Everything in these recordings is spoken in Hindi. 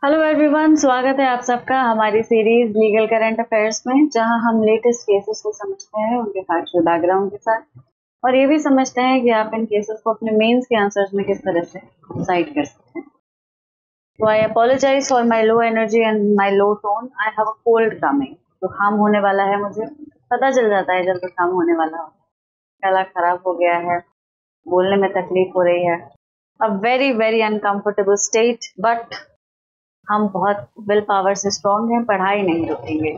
हेलो एवरीवन, स्वागत है आप सबका हमारी सीरीज लीगल करंट अफेयर्स में, जहां हम लेटेस्ट केसेस को समझते हैं उनके फैक्चुअल बैकग्राउंड के साथ और ये भी समझते हैं कि आप इन केसेस को अपने मेंस के आंसर्स में किस तरह से साइड कर सकते हैं। तो I apologize for my low energy and my low tone. I have a cold coming. जुकाम होने वाला है, मुझे पता चल जाता है जब जुकाम होने वाला हो। गला खराब हो गया है, बोलने में तकलीफ हो रही है। A very very uncomfortable state, but हम बहुत विल पावर से स्ट्रांग हैं, पढ़ाई नहीं रुकेंगे।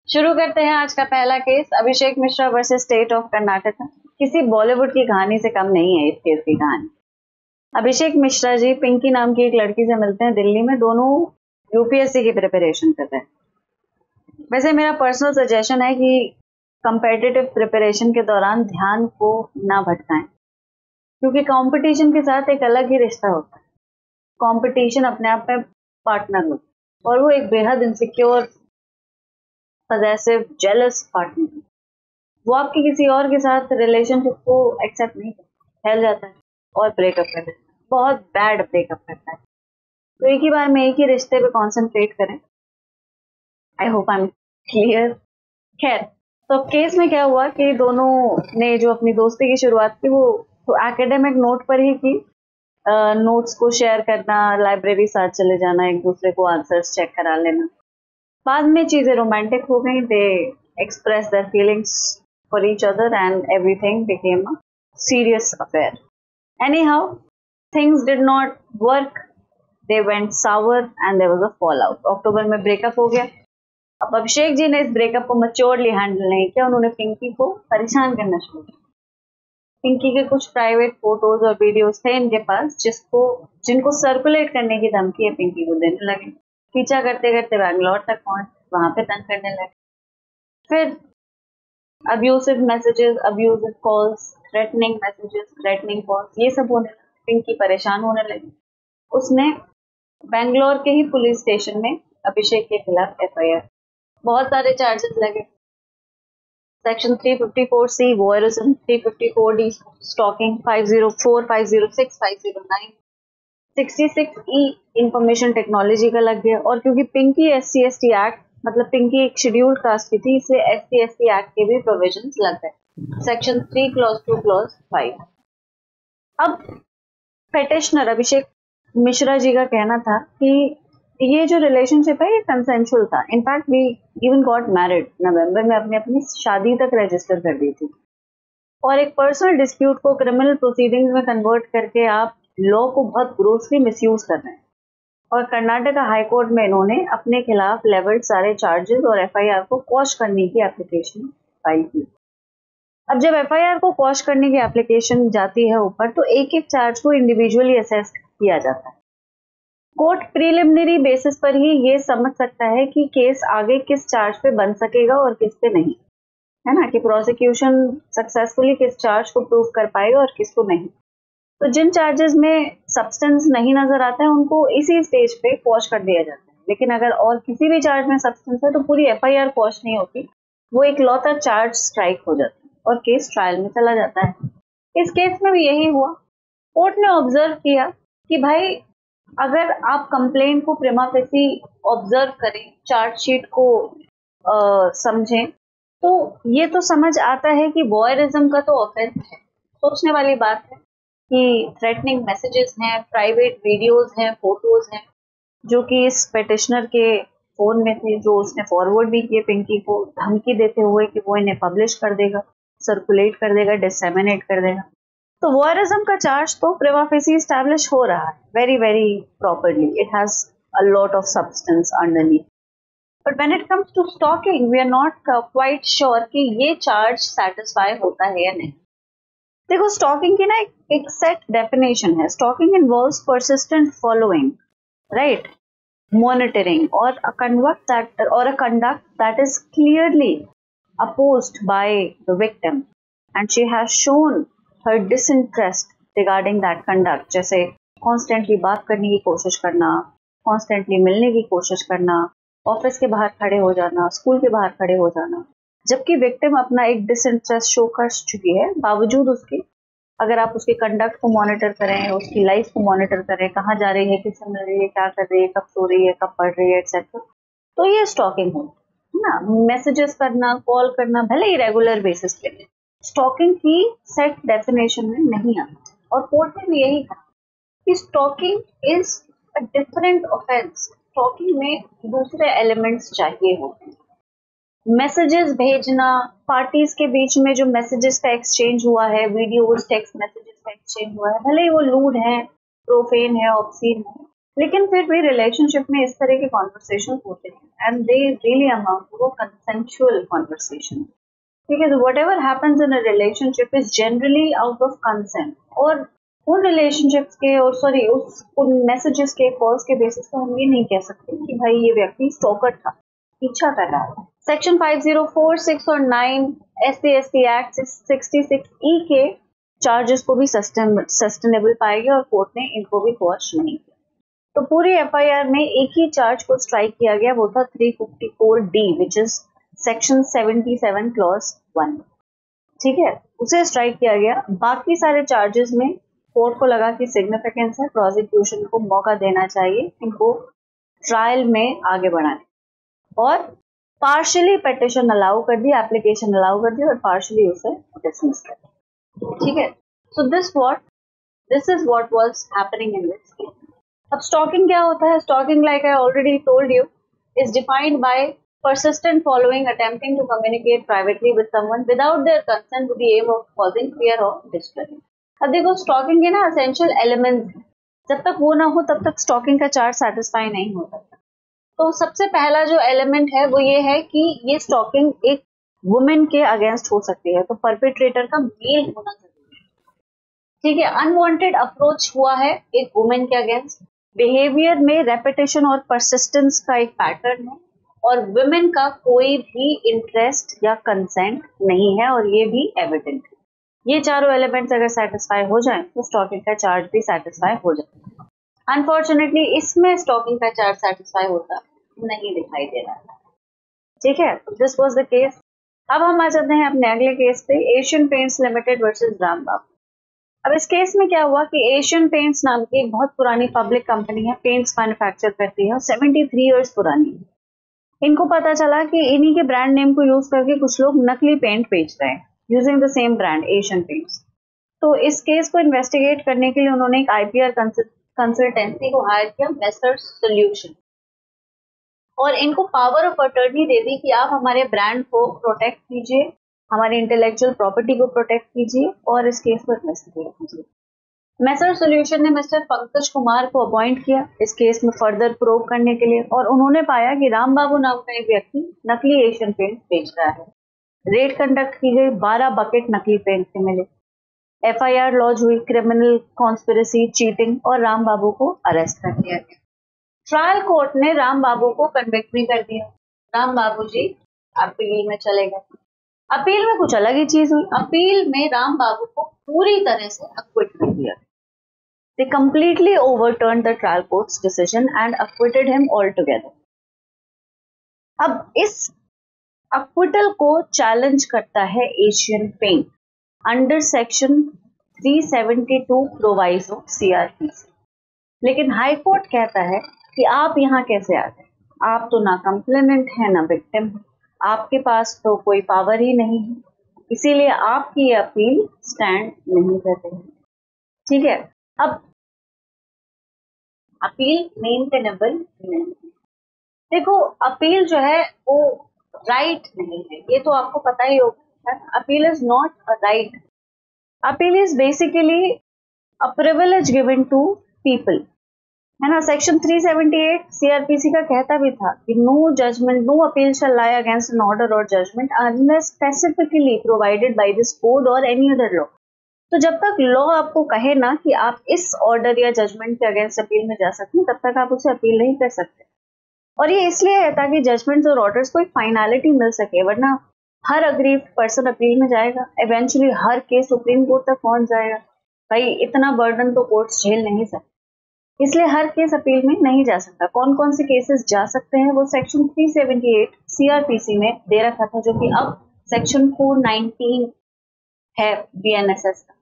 शुरू करते हैं आज का पहला case, Abhishek Mishra versus state of Karnataka. किसी बॉलीवुड की कहानी से कम नहीं है इस केस की कहानी। अभिषेक मिश्रा जी पिंकी नाम की एक लड़की से मिलते हैं दिल्ली में। दोनों यूपीएससी की प्रिपरेशन कर रहे हैं। वैसे मेरा पर्सनल सजेशन है कि कंपेटिटिव प्रिपरेशन के दौरान ध्यान को ना भटकाएं, क्योंकि कंपटीशन के साथ एक अलग ही रिश्ता होता है। कंपटीशन अपने आप में पार्टनर हो और वो एक बेहद इनसिक्योर, पजेसिव, जेलस पार्टनर। वो आपके किसी और के साथ रिलेशनशिप को एक्सेप्ट नहीं करता, फैल जाता है और ब्रेकअप कर देता है, बहुत बैड ब्रेकअप करता है। तो एक ही बार में एक ही रिश्ते पे कॉन्सेंट्रेट करें। I hope I am clear. खैर, तो केस में क्या हुआ कि दोनों ने जो अपनी दोस्ती की शुरुआत की वो तो एकेडमिक नोट पर ही की। नोट्स को शेयर करना, लाइब्रेरी साथ चले जाना, एक दूसरे को आंसर्स चेक करा लेना। बाद में चीजें रोमांटिक हो गई। They express their feelings for each other and everything became a serious affair. Anyhow, things did not work. They went sour and there was a fall out. अक्टूबर में ब्रेकअप हो गया। अब अभिषेक जी ने इस ब्रेकअप को मैच्योरली हैंडल नहीं किया। उन्होंने पिंकी को परेशान करना शुरू किया। पिंकी के कुछ प्राइवेट फोटोज और वीडियोस थे इनके पास, जिनको सर्कुलेट करने की धमकी है पिंकी को देने लगे। पीछा करते करते बैंगलोर तक पहुंच, वहां पे तंग करने लगे। फिर abusive messages, abusive calls, threatening messages, threatening calls, ये सब होने लगे। पिंकी परेशान होने लगी। उसने बैंगलोर के ही पुलिस स्टेशन में अभिषेक के खिलाफ एफआईआर, बहुत सारे चार्जेस लगे। Section 354C voyeurism, 354D stalking, 504, 506, 509, 66E information technology का लग गया। और क्योंकि पिंकी SC/ST एक्ट, मतलब पिंकी एक शेड्यूल्ड कास्ट की थी, इसलिए SC/ST एक्ट के भी प्रोविजंस लग गए। Section 3 clause 2 clause 5। अब पेटिशनर अभिषेक मिश्रा जी का कहना था कि ये जो रिलेशनशिप है ये कंसेंशुअल था। In fact we even got married. नवंबर में अपनी अपनी शादी तक रजिस्टर कर दी थी। और एक पर्सनल डिस्प्यूट को क्रिमिनल प्रोसीडिंग्स में कन्वर्ट करके आप लॉ को बहुत ग्रोसली मिसयूज कर रहे हैं। और कर्नाटका हाई कोर्ट में इन्होंने अपने खिलाफ लेवल्ड सारे चार्जेस और एफआईआर को क्वॉश करने की एप्लीकेशन फाइल की। अब जब एफआईआर को क्वॉश करने की एप्लीकेशन जाती है ऊपर, तो एक एक चार्ज को इंडिविजुअली असेस किया जाता है। कोर्ट प्रीलिमिनरी बेसिस पर ही ये समझ सकता है कि केस आगे किस चार्ज पे बन सकेगा और किस पे नहीं, है ना, कि प्रोसिक्यूशन सक्सेसफुली किस चार्ज को प्रूव कर पाएगा और किसको नहीं। तो जिन चार्जेस में सब्सटेंस नहीं नजर आता है उनको इसी स्टेज पे क्वॉश कर दिया जाता है। लेकिन अगर और किसी भी चार्ज में सब्सटेंस है तो पूरी एफआईआर क्वॉश नहीं होती, वो एक लौता चार्ज स्ट्राइक हो जाता है और केस ट्रायल में चला जाता है। इस केस में भी यही हुआ। कोर्ट ने ऑब्जर्व किया कि भाई, अगर आप कंप्लेंट को प्रिमा फेसी ऑब्जर्व करें, चार्जशीट को समझें, तो ये तो समझ आता है कि वॉयरिज्म का तो ऑफेंस है। सोचने वाली बात है कि थ्रेटनिंग मैसेजेस हैं, प्राइवेट वीडियोस हैं, फोटोज हैं, जो कि इस पेटिशनर के फोन में थे, जो उसने फॉरवर्ड भी किए पिंकी को, धमकी देते हुए कि वो इन्हें पब्लिश कर देगा, सर्कुलेट कर देगा, डिसेमिनेट कर देगा। तो वॉयरिज्म का चार्ज तो प्रिमा फेसी एस्टैब्लिश हो रहा है very very properly. It has a lot of substance underneath. But when it comes to stalking, we are not quite sure कि ये चार्ज सेटिस्फाई होता है या नहीं। देखो, स्टॉकिंग की ना एक सेट डेफिनेशन है। Stalking involves persistent following, right, monitoring और a conduct that is clearly opposed by the victim and she has shown her disinterest regarding that conduct। जैसे कॉन्स्टेंटली बात करने की कोशिश करना, कॉन्स्टेंटली मिलने की कोशिश करना, ऑफिस के बाहर खड़े हो जाना, स्कूल के बाहर खड़े हो जाना, जबकि विक्टिम अपना एक डिसइंटरेस्ट शो कर चुकी है बावजूद उसके अगर आप उसके कंडक्ट को मॉनिटर करें, उसकी लाइफ को मॉनिटर करें, कहाँ जा रही है, किससे मिल रही है, क्या कर रही है, कब सो रही है, कब पढ़ रही है, एक्सेट्रा, तो ये स्टॉकिंग है ना। मैसेजेस करना, कॉल करना, भले ही रेगुलर बेसिस पे, स्टॉकिंग की सेट डेफिनेशन में नहीं आता। और कोर्ट ने भी यही कहा कि stalking is a different offence. Stalking में दूसरे एलिमेंट्स चाहिए होते हैं। मैसेजेस भेजना, पार्टीज के बीच में जो मैसेजेस का एक्सचेंज हुआ है, वीडियोस, टेक्स्ट मैसेजेस का एक्सचेंज हुआ है, भले ही वो लूड है, प्रोफेन है, ऑब्सीन है, लेकिन फिर भी रिलेशनशिप में इस तरह के कॉन्वर्सेशन होते हैं and they really amount to consensual conversation. ठीक है, तो whatever happens in a relationship is generally out of consent. और उन रिलेशनशिप्स के और सॉरी उन मैसेजेस के, कॉल्स के बेसिस पर हम ये नहीं कह सकते कि भाई ये व्यक्ति स्टॉकर था, पीछा कर रहा है। सेक्शन 504, 6 और 9 SC/ST एक्ट 66E के चार्जेस को भी सस्टेनेबल पाएगा और कोर्ट ने इनको भी क्वॉश नहीं किया। तो पूरी FIR में एक ही चार्ज को स्ट्राइक किया गया, वो था 354D, which is section 77 clause 1। ठीक है, उसे स्ट्राइक किया गया। बाकी सारे चार्जेस में कोर्ट को लगा कि सिग्निफिकेंस है, प्रोसिक्यूशन को मौका देना चाहिए इनको ट्रायल में आगे बढ़ाने, और पार्शियली पिटिशन अलाउ कर दी, एप्लीकेशन अलाउ कर दी और पार्शियली उसे डिसमिस कर दिया। ठीक है, so this is what was happening in this case. अब स्टॉकिंग क्या होता है? Stalking, like I already told you, is defined by persistent following, attempting to communicate privately with someone without their consent with the aim of causing fear or distress. अब देखो, स्टॉकिंग के ना एसेंशियल एलिमेंट्स, जब तक वो ना हो तब तक स्टॉकिंग का चार्ज सेटिस्फाई नहीं हो सकता। तो सबसे पहला जो एलिमेंट है वो ये है कि ये स्टॉकिंग एक वुमेन के अगेंस्ट हो सकती है, तो परपेट्रेटर का मेल होना जरूरी है। ठीक है, अनवांटेड अप्रोच हुआ है एक वुमेन के अगेंस्ट, बिहेवियर में रेपिटेशन और परसिस्टेंस का एक पैटर्न है, और वुमेन का कोई भी इंटरेस्ट या कंसेंट नहीं है, और ये भी एविडेंट है। ये चारों एलिमेंट्स अगर सेटिस्फाई हो जाएं तो स्टॉकिंग का चार्ज भी सेटिस्फाई हो जाता है। अनफॉर्चुनेटली इसमें स्टॉकिंग का चार्ज सेटिस्फाई होता नहीं दिखाई दे रहा है। ठीक है, दिस वाज द केस। अब हम आ जाते हैं अपने अगले केस पे, Asian paints limited versus Rambabu. अब इस केस में क्या हुआ कि एशियन पेंट्स नाम की एक बहुत पुरानी पब्लिक कंपनी है, पेंट्स मैन्युफैक्चर करती है और 73 इयर्स पुरानी है। इनको पता चला कि इन्हीं के ब्रांड नेम को यूज करके कुछ लोग नकली पेंट बेच रहे हैं, using the same brand Asian paints. तो इस केस को इन्वेस्टिगेट करने के लिए उन्होंने एक IPR कंसल्टेंसी को हायर किया, मेसर्स सॉल्यूशन, और इनको पावर ऑफ अटॉर्नी दे दी कि आप हमारे ब्रांड को प्रोटेक्ट कीजिए, हमारी इंटेलेक्चुअल प्रॉपर्टी को प्रोटेक्ट कीजिए और इस केस को इन्वेस्टिगेट कीजिए। मेसर सॉल्यूशन ने मिस्टर पंकज कुमार को अपॉइंट किया इस केस में फर्दर प्रोब करने के लिए, और उन्होंने पाया कि रामबाबू नाम का एक व्यक्ति नकली एशियन पेंट बेच रहा है। रेड कंडक्ट की गई, 12 बकेट नकली पेंट के मिले, FIR लॉन्च हुई, क्रिमिनल कॉन्स्पिरेसी, चीटिंग, और रामबाबू को अरेस्ट कर लिया गया। ट्रायल कोर्ट ने रामबाबू को कन्विक्ट भी कर दिया। रामबाबू जी अपील में चले गए। अपील में कुछ अलग ही चीज हुई। अपील में रामबाबू को पूरी तरह से अक्विट कर दिया। They completely overturned the trial court's decision and acquitted him altogether. अब इस acquittal को चैलेंज करता है Asian Paint under section 372 proviso CRPC, लेकिन हाई कोर्ट कहता है कि आप यहाँ कैसे आ गए, आप तो ना कंप्लेनेंट है ना विक्टिम है, आपके पास तो कोई पावर ही नहीं है, इसीलिए आपकी ये अपील स्टैंड नहीं करते हैं। ठीक है, अब अपील मेंटेनेबल नहीं। देखो, अपील जो है वो राइट नहीं है, ये तो आपको पता ही होगा। Appeal is not a right, appeal is basically a privilege given to people, है ना। सेक्शन 378 CRPC का कहता भी था कि no judgment, no appeal shall lie against an order or judgment unless specifically provided by this code or any other law. तो जब तक लॉ आपको कहे ना कि आप इस ऑर्डर या जजमेंट के अगेंस्ट अपील में जा सकते हैं, तब तक आप उसे अपील नहीं कर सकते। और ये इसलिए है ताकि जजमेंट्स और ऑर्डर्स को एक फाइनलिटी मिल सके, वरना हर अग्रीव्ड पर्सन अपील में जाएगा, इवेंचुअली हर केस सुप्रीम कोर्ट तक पहुंच जाएगा। भाई इतना बर्डन तो कोर्ट्स झेल नहीं सकते, इसलिए हर केस अपील में नहीं जा सकता। कौन कौन से केसेस जा सकते हैं वो सेक्शन 378 CRPC में दे रखा था, जो कि अब सेक्शन 419 है BNSS का।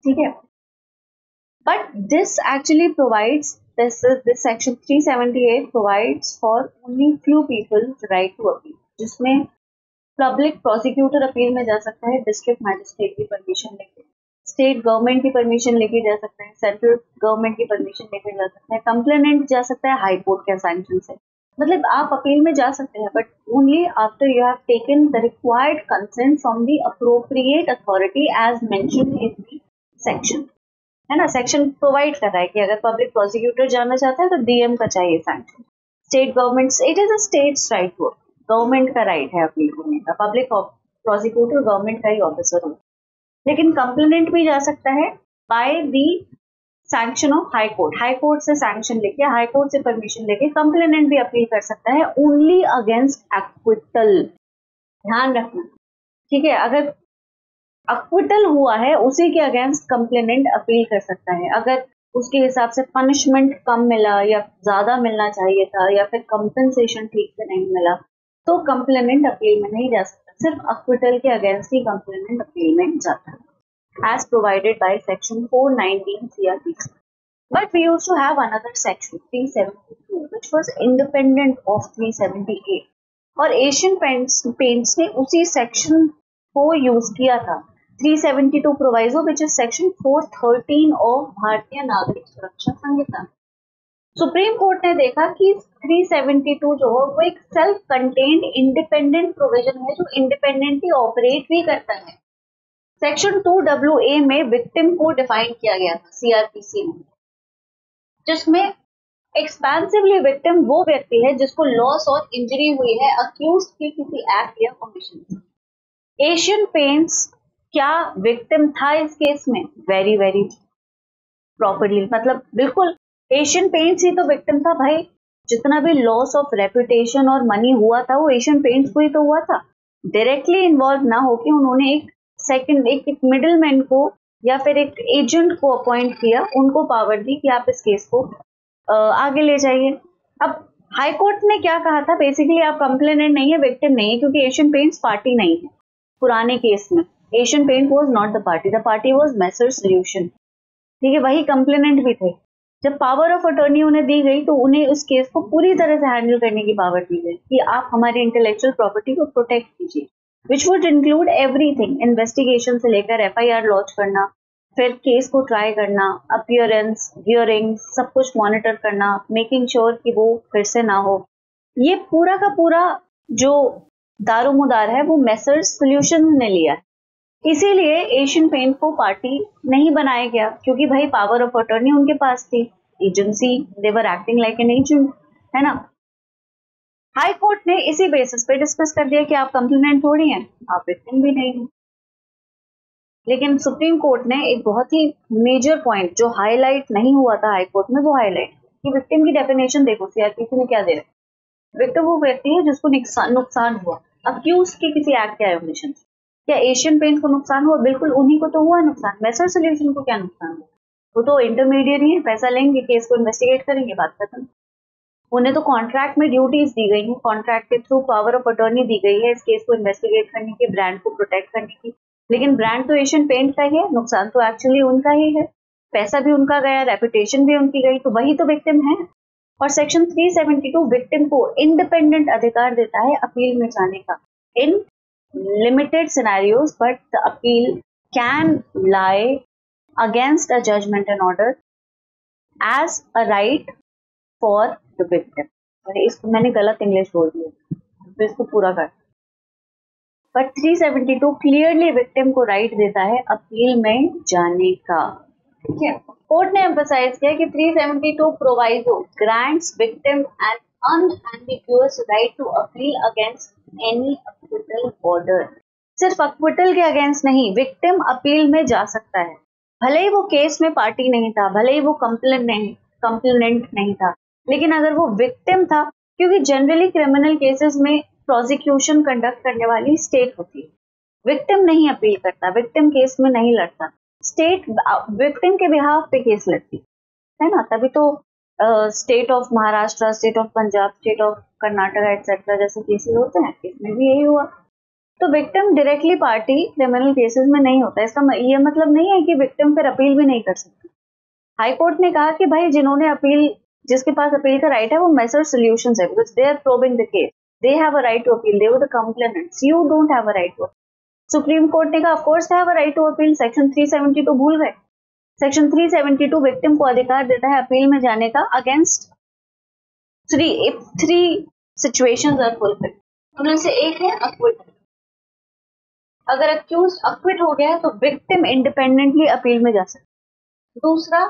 ठीक है, but this actually provides this section 378 provides for only few people's right to appeal, जिसमें पब्लिक प्रोसिक्यूटर अपील में जा सकता है, डिस्ट्रिक्ट मैजिस्ट्रेट की परमिशन लेके, स्टेट गवर्नमेंट की परमिशन लेके जा सकता है, सेंट्रल गवर्नमेंट की परमिशन लेके जा सकता है, कंप्लेनेंट जा सकता है हाई कोर्ट के सैंक्शन से। मतलब आप अपील में जा सकते हैं, but only after you have taken the required consent from the appropriate authority as mentioned in the section, है ना। सेक्शन प्रोवाइड कर रहा है कि अगर पब्लिक प्रोसिक्यूटर जाना चाहता है तो डीएम का चाहिए sanction. State government, it is a state's right to, government का राइट है अपील करने का, पब्लिक प्रोसिक्यूटर गवर्नमेंट का ही ऑफिसर हो। लेकिन कंप्लेनेंट भी जा सकता है by the sanction of high court, high court से सैंक्शन लेके, हाई कोर्ट से परमिशन लेके कंप्लेनेंट भी अपील कर सकता है, ओनली अगेंस्ट एक्विटल। ध्यान रखना, ठीक है, अगर अक्विटल हुआ है उसी के अगेंस्ट कंप्लेनेंट अपील कर सकता है। अगर उसके हिसाब से पनिशमेंट कम मिला या ज्यादा मिलना चाहिए था या फिर कंपनसेशन ठीक से नहीं मिला तो कंप्लेनेंट अपील में नहीं जा सकता, सिर्फ अक्विटल के अगेंस्ट ही कंप्लेनेंट अपील में जाता है, as provided by section 419 CRPC। But we used to have another section 372 which was independent of 378 और एशियन पेंट्स ने उसी सेक्शन को यूज किया था। 372 proviso which is section 413 of भारतीय नागरिक सुरक्षा संहिता। सुप्रीम कोर्ट ने देखा कि 372 जो है वो एक सेल्फ कंटेन्ड इंडिपेंडेंट प्रोविजन है जो इंडिपेंडेंटली ऑपरेट भी करता है। सेक्शन 2AA में विक्टिम को डिफाइन किया गया था CRPC में, जिसमें एक्सपेंसिवली विक्टिम वो व्यक्ति है जिसको लॉस और इंजरी हुई है अक्यूज्ड के किसी एक्ट या कमीशन से। एशियन पेंट्स क्या विक्टिम था इस केस में? वेरी वेरी प्रॉपरली, मतलब बिल्कुल एशियन पेंट्स ही तो विक्टिम था भाई। जितना भी लॉस ऑफ रेपुटेशन और मनी हुआ था वो एशियन पेंट्स को ही तो हुआ था। डायरेक्टली इन्वॉल्व ना होके उन्होंने एक मिडिल मैन को या फिर एक एजेंट को अपॉइंट किया, उनको पावर दी कि आप इस केस को आगे ले जाइए। अब हाई कोर्ट ने क्या कहा था, बेसिकली आप कंप्लेनेंट नहीं है, विक्टिम नहीं है, क्योंकि एशियन पेंट्स पार्टी नहीं है। पुराने केस में Asian Paint was not the party was Messer Solution, ठीक है, वही कंप्लेनेंट भी थे। जब पावर ऑफ अटॉर्नी उन्हें दी गई तो उन्हें उस केस को पूरी तरह से हैंडल करने की पावर दी गई कि आप हमारी इंटेलेक्चुअल प्रॉपर्टी को प्रोटेक्ट कीजिए, which would include everything, investigation से लेकर FIR लॉन्च करना, फिर केस को ट्राई करना, अपीयरेंस, हियरिंग, सब कुछ मॉनिटर करना, मेकिंग श्योर कि वो फिर से ना हो। ये पूरा का पूरा जो दारोमदार है वो मैसर्स सॉल्यूशन ने लिया है। इसीलिए एशियन पेंट को पार्टी नहीं बनाया गया, क्योंकि भाई पावर ऑफ अटॉर्नी उनके पास थी, agency, they were acting like an agent, है ना। हाई कोर्ट ने इसी बेसिस पे डिस्कस कर दिया कि आप कंप्लेनेंट थोड़ी हैं, आप विक्टिम भी नहीं हैं। लेकिन सुप्रीम कोर्ट ने एक बहुत ही मेजर पॉइंट जो हाईलाइट नहीं हुआ था हाई कोर्ट में, वो हाईलाइट कि विक्टिम की डेफिनेशन देखो CRPC में क्या दे रहे हैं। विक्टिम वो व्यक्ति है जिसको नुकसान हुआ अक्यूज के किसी एक्ट या एलिगेशन से। क्या एशियन पेंट को नुकसान हुआ? बिल्कुल उन्हीं को तो हुआ नुकसान। मैसर सॉल्यूशन को क्या नुकसान हुआ? वो तो इंटरमीडिएट है, पैसा लेंगे, केस को इन्वेस्टिगेट करेंगे, बात खत्म। उन्हें तो कॉन्ट्रैक्ट में ड्यूटीज दी गई है, कॉन्ट्रैक्ट के थ्रू पावर ऑफ अटॉर्नी दी गई है इस केस को इन्वेस्टिगेट करने की, ब्रांड को प्रोटेक्ट करने की। लेकिन ब्रांड तो एशियन पेंट का ही है, नुकसान तो एक्चुअली उनका ही है, पैसा भी उनका गया, रेपुटेशन भी उनकी गई, तो वही तो विक्टिम है। और सेक्शन 372 विक्टिम को इंडिपेंडेंट अधिकार देता है अपील में जाने का इन limited scenarios, but the appeal can lie against a judgment and order as a right for the victim। इसको मैंने गलत इंग्लिश बोल दिया, तो इसको पूरा कर। बट 372 क्लियरली विक्टिम को राइट देता है अपील में जाने का, ठीक है। कोर्ट ने एम्फसाइज किया कि 372 proviso grants victim an unambiguous right to appeal against any acquittal order. सिर्फ अक्विटल के अगेंस्ट नहीं, विक्टिम अपील में जा सकता है, भले ही वो केस में पार्टी नहीं था, भले ही वो कंप्लेनेंट नहीं था, लेकिन अगर वो विक्टिम था, क्योंकि जनरली क्रिमिनल केसेस में प्रोसिक्यूशन कंडक्ट करने वाली स्टेट होती है, विक्टिम नहीं अपील करता, विक्टिम केस में नहीं लड़ता, स्टेट विक्टिम के बिहाफ पे केस लड़ती है ना। तभी तो state of Maharashtra, state of Punjab, state of Karnataka etcetera जैसे केसेस होते हैं, इसमें भी यही हुआ। तो victim directly party criminal cases में नहीं होता। इसका ये मतलब नहीं है कि विक्टिम फिर अपील भी नहीं कर सकती। हाई कोर्ट ने कहा कि भाई जिन्होंने अपील, जिसके पास अपील का राइट है वो मेसर सॉल्यूशंस है, because they are probing the case, they have a right to appeal, they were the complainants, you don't have a right to. Supreme Court ने कहा of course they have a right to appeal, section 372 भूल गए। सेक्शन 372 विक्टिम को अधिकार देता है अपील में जाने का against three situations are fulfilled. उनमें से एक है अक्विट। अगर अक्यूज अक्विट हो गया है तो विक्टिम इंडिपेंडेंटली अपील में जा सकता है। दूसरा,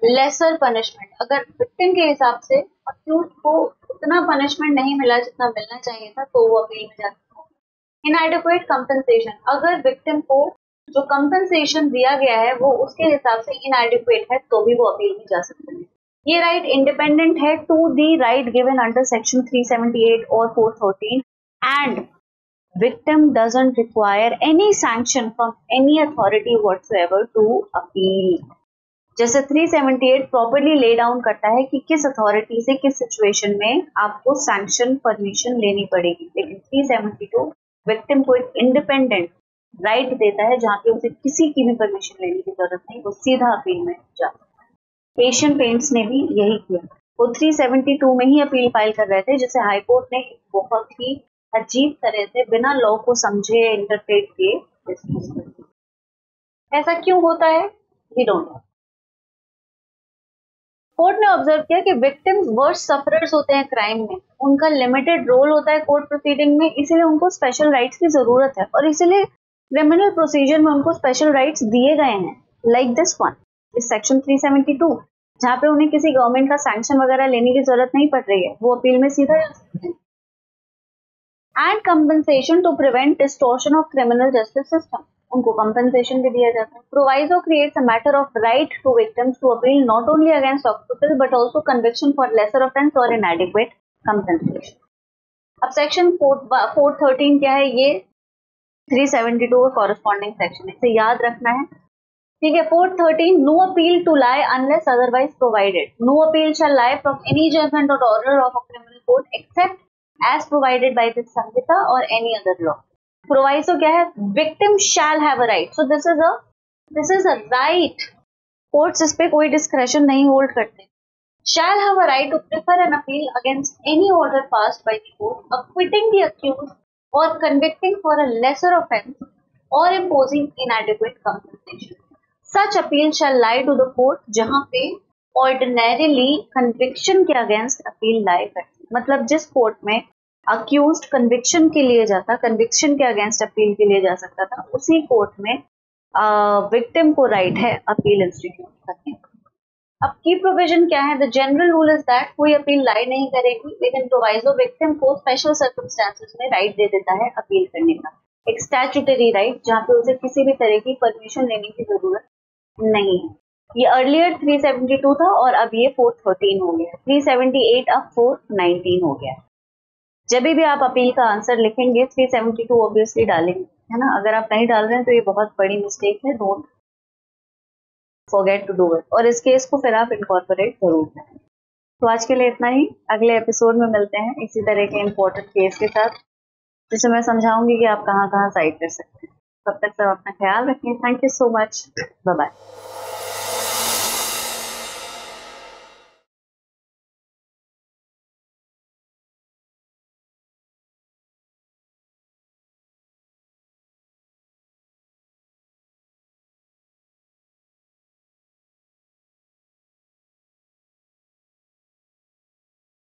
लेसर पनिशमेंट। अगर विक्टिम के हिसाब से अक्यूज को उतना पनिशमेंट नहीं मिला जितना मिलना चाहिए था तो वो अपील में जा सकता है। इनएडिक्वेट कंपनसेशन। अगर विक्टिम को जो कंपनसेशन दिया गया है वो उसके हिसाब से इनएडिक्वेट है तो भी वो अपील में जा सकते हैं। ये राइट इंडिपेंडेंट है to the right given under section 378 और 413 and victim doesn't require any sanction from any authority whatsoever to appeal। जैसे 378 प्रॉपर्ली ले डाउन करता है कि किस अथॉरिटी से किस सिचुएशन में आपको सैंक्शन परमिशन लेनी पड़ेगी, लेकिन 372 विक्टिम को एक इंडिपेंडेंट राइट देता है जहां पे उसे किसी की भी परमिशन लेने की जरूरत नहीं, वो सीधा अपील में जा सकता है। एशियन पेंट्स ने भी यही किया, वो 372 में ही अपील फाइल कर रहे थे, जिसे हाईकोर्ट ने बहुत ही अजीब तरह से बिना लॉ को समझे इंटरप्रेट किए डिस्मिस कर दिया। ऐसा क्यों होता है? We don't know. कोर्ट ने ऑब्जर्व किया कि विक्टिम्स वर्स्ट सफरर्स होते हैं क्राइम में, उनका लिमिटेड रोल होता है कोर्ट प्रोसीडिंग में, इसीलिए उनको स्पेशल राइट्स की जरूरत है और इसीलिए क्रिमिनल प्रोसीजर में उनको स्पेशल राइट्स दिए गए हैं, लाइक दिस वन, इस सेक्शन 372, जहां पे उन्हें किसी गवर्नमेंट का सैंक्शन वगैरह लेने की जरूरत नहीं पड़ रही है, वो अपील में सीधा जा सकते हैं। And compensation to prevent distortion of criminal justice system, उनको कंपनसेशन भी दिया जाता है। Proviso creates a matter of right to victims to appeal not only against acquittal but also conviction for lesser offence or inadequate compensation. अब सेक्शन 413 क्या है? ये 372 का कॉरेस्पॉन्डिंग सेक्शन है, इसे याद रखना है, ठीक है। 413, no appeal to lie unless otherwise provided. No appeal shall lie from any judgment or order of a criminal court except as provided by this संहिता or any other law। Proviso क्या है? Victim shall have a right, so this is a right। Courts इस पे कोई डिस्क्रेशन नहीं होल्ड करते। shall have a right to prefer an appeal against any order passed by the court acquitting the accused or convicting for a lesser offense or imposing inadequate compensation। Such appeal shall lie to the court जहां पे ऑर्डिनरीली कन्विक्शन के अगेंस्ट अपील लाई करती, मतलब जिस कोर्ट में अक्यूज्ड कन्विक्शन के लिए जाता, कन्विक्शन के अगेंस्ट अपील के लिए जा सकता था, उसी कोर्ट में विक्टिम को राइट है अपील इंस्टीट्यूट करने का। अब की प्रोविजन क्या है? The general rule is that कोई अपील लाई नहीं करेगी, लेकिन प्रोवाइजो विक्टिम को स्पेशल सर्कमस्टांसेस में राइट दे देता है अपील करने का, एक स्टैट्यूटरी राइट जहां पे उसे किसी भी तरह की परमिशन लेने की जरूरत नहीं है। ये अर्लियर 372 था और अब ये 413 हो गया, 378 अब 419 हो गया। जब भी आप अपील का आंसर लिखेंगे 372 ऑब्वियसली डालेंगे, है ना। अगर आप नहीं डाल रहे हैं तो ये बहुत बड़ी मिस्टेक है, don't forget to do it, और इस केस को फिर आप इनकॉर्पोरेट जरूर करें। तो आज के लिए इतना ही, अगले एपिसोड में मिलते हैं इसी तरह के इम्पोर्टेंट केस के साथ, जिसमें मैं समझाऊंगी कि आप कहाँ कहाँ साइड कर सकते हैं। तब तक सब अपना ख्याल रखें। Thank you so much, bye bye.